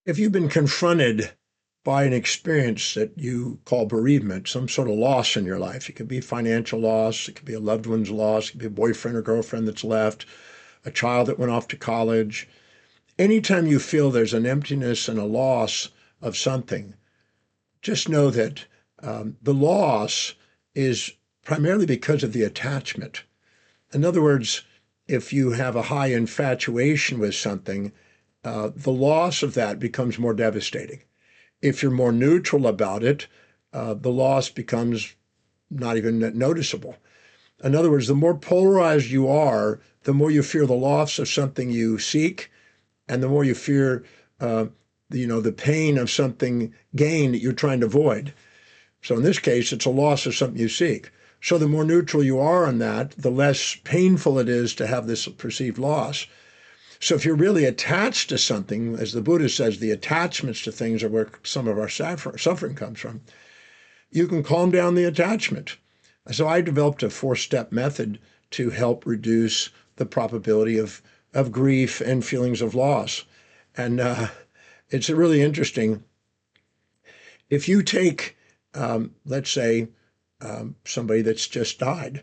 If you've been confronted by an experience that you call bereavement, some sort of loss in your life, it could be financial loss, it could be a loved one's loss, it could be a boyfriend or girlfriend that's left, a child that went off to college. Anytime you feel there's an emptiness and a loss of something, just know that the loss is primarily because of the attachment. In other words, if you have a high infatuation with something, the loss of that becomes more devastating. If you're more neutral about it, the loss becomes not even noticeable. In other words, the more polarized you are, the more you fear the loss of something you seek, and the more you fear, the pain of something gained that you're trying to avoid. So in this case, it's a loss of something you seek. So the more neutral you are on that, the less painful it is to have this perceived loss. So if you're really attached to something, as the Buddha says, the attachments to things are where some of our suffering comes from, you can calm down the attachment. So I developed a 4-step method to help reduce the probability of grief and feelings of loss. And it's really interesting. If you take, let's say, somebody that's just died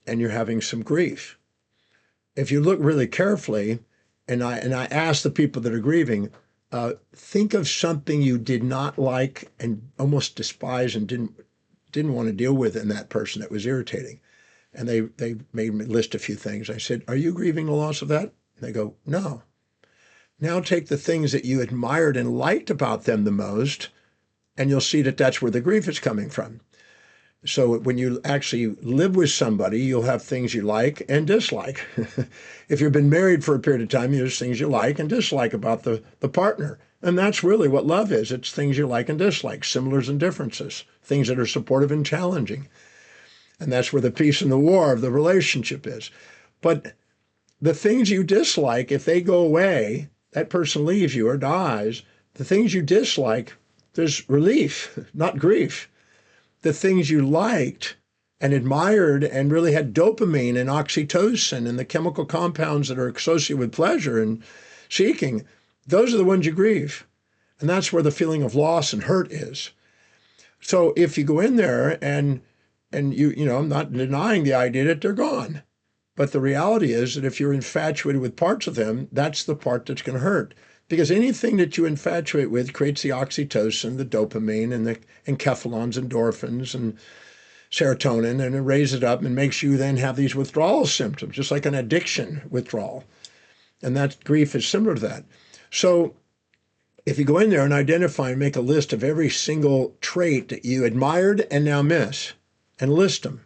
and you're having some grief, if you look really carefully, and I ask the people that are grieving, think of something you did not like and almost despise and didn't want to deal with in that person that was irritating. And they made me list a few things. I said, "Are you grieving the loss of that?" And they go, "No." Now take the things that you admired and liked about them the most, and you'll see that that's where the grief is coming from. So when you actually live with somebody, you'll have things you like and dislike. If you've been married for a period of time, there's things you like and dislike about the partner. And that's really what love is. It's things you like and dislike, similars and differences, things that are supportive and challenging. And that's where the peace and the war of the relationship is. But the things you dislike, if they go away, that person leaves you or dies, the things you dislike, there's relief, not grief. The things you liked and admired and really had dopamine and oxytocin and the chemical compounds that are associated with pleasure and seeking, those are the ones you grieve. And that's where the feeling of loss and hurt is. So if you go in there and I'm not denying the idea that they're gone, but the reality is that if you're infatuated with parts of them, that's the part that's going to hurt. Because anything that you infatuate with creates the oxytocin, the dopamine, and the enkephalons, endorphins, and serotonin, and it raises it up and makes you then have these withdrawal symptoms, just like an addiction withdrawal. And that grief is similar to that. So if you go in there and identify and make a list of every single trait that you admired and now miss, and list them,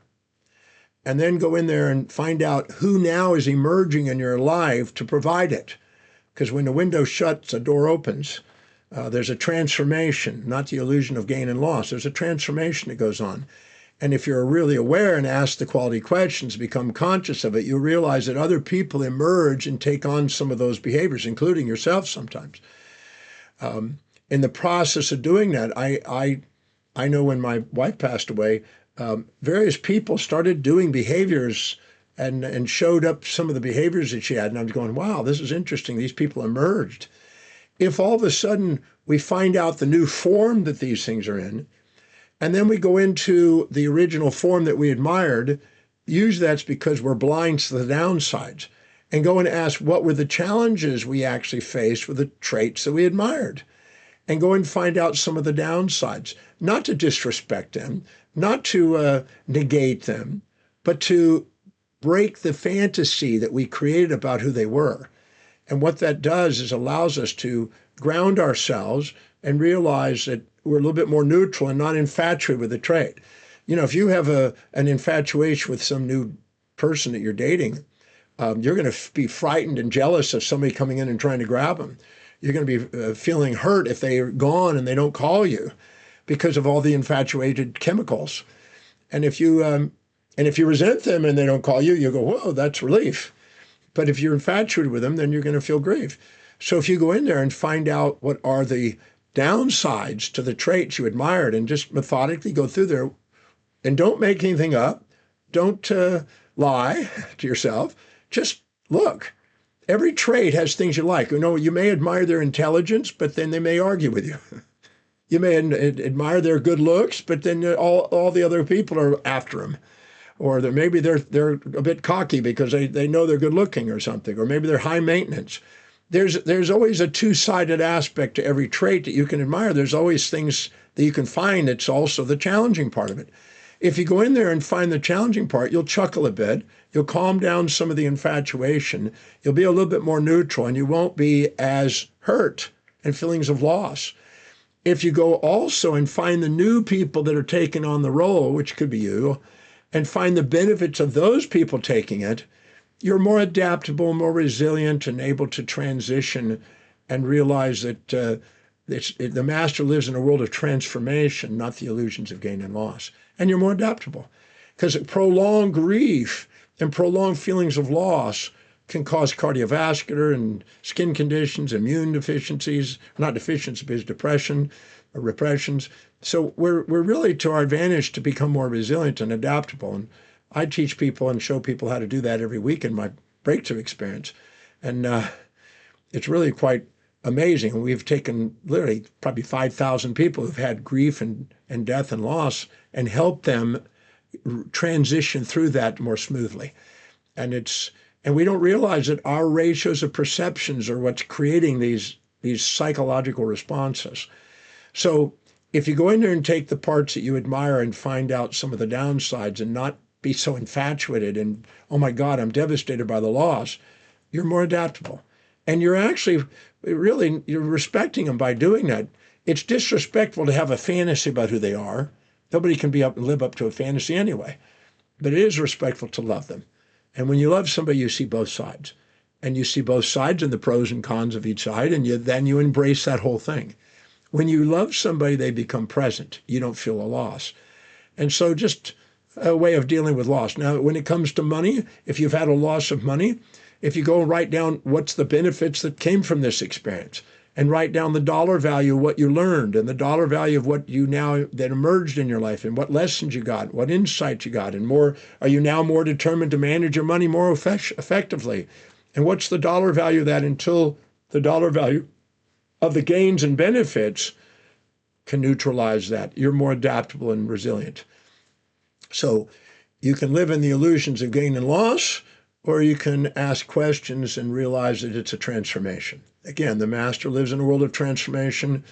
and then go in there and find out who now is emerging in your life to provide it. Because when the window shuts, the door opens. There's a transformation, not the illusion of gain and loss. There's a transformation that goes on. And if you're really aware and ask the quality questions, become conscious of it, you'll realize that other people emerge and take on some of those behaviors, including yourself sometimes. In the process of doing that, I know when my wife passed away, various people started doing behaviors and showed up some of the behaviors that she had. And I'm going, wow, this is interesting. These people emerged. If all of a sudden we find out the new form that these things are in, and then we go into the original form that we admired, usually that's because we're blind to the downsides, and go and ask what were the challenges we actually faced with the traits that we admired, and go and find out some of the downsides, not to disrespect them, not to negate them, but to break the fantasy that we created about who they were. And what that does is allows us to ground ourselves and realize that we're a little bit more neutral and not infatuated with the trait. If you have an infatuation with some new person that you're dating, you're going to be frightened and jealous of somebody coming in and trying to grab them. You're going to be feeling hurt if they're gone and they don't call you because of all the infatuated chemicals. And if you resent them and they don't call you, you go, whoa, that's relief. But if you're infatuated with them, then you're going to feel grief. So if you go in there and find out what are the downsides to the traits you admired and just methodically go through there and don't make anything up, don't lie to yourself, just look. every trait has things you like. You may admire their intelligence, but then they may argue with you. You may admire their good looks, but then all the other people are after them. Or maybe they're a bit cocky because they know they're good looking or something. Or maybe they're high maintenance. There's always a two-sided aspect to every trait that you can admire. There's always things that you can find that's also the challenging part of it. If you go in there and find the challenging part, you'll chuckle a bit. You'll calm down some of the infatuation. You'll be a little bit more neutral, and you won't be as hurt and feelings of loss. If you go also and find the new people that are taking on the role, which could be you, and find the benefits of those people taking it, you're more adaptable, more resilient, and able to transition and realize that the master lives in a world of transformation, not the illusions of gain and loss. And you're more adaptable because prolonged grief and prolonged feelings of loss can cause cardiovascular and skin conditions, immune deficiencies, not deficiencies, but depression or repressions. So we're really to our advantage to become more resilient and adaptable. And I teach people and show people how to do that every week in my breakthrough experience. And it's really quite amazing. We've taken literally probably 5,000 people who've had grief and death and loss and helped them transition through that more smoothly. And we don't realize that our ratios of perceptions are what's creating these psychological responses. So if you go in there and take the parts that you admire and find out some of the downsides and not be so infatuated and, oh my God, I'm devastated by the loss, you're more adaptable. And you're actually you're respecting them by doing that. It's disrespectful to have a fantasy about who they are. Nobody can live up to a fantasy anyway. But it is respectful to love them. And when you love somebody, you see both sides. And you see both sides and the pros and cons of each side, and then you embrace that whole thing. When you love somebody, they become present. You don't feel a loss. And so just a way of dealing with loss. Now, when it comes to money, if you've had a loss of money, if you go and write down what's the benefits that came from this experience, and write down the dollar value of what you learned and the dollar value of what you now that emerged in your life and what lessons you got, what insight you got, and more, are you now more determined to manage your money more effectively? And what's the dollar value of that until the dollar value of the gains and benefits can neutralize that? You're more adaptable and resilient. So you can live in the illusions of gain and loss, or you can ask questions and realize that it's a transformation. Again, the master lives in a world of transformation.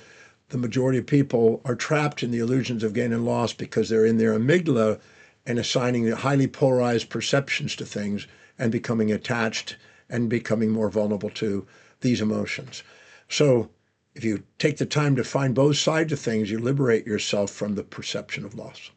The majority of people are trapped in the illusions of gain and loss because they're in their amygdala and assigning highly polarized perceptions to things and becoming attached and becoming more vulnerable to these emotions. So if you take the time to find both sides of things, you liberate yourself from the perception of loss.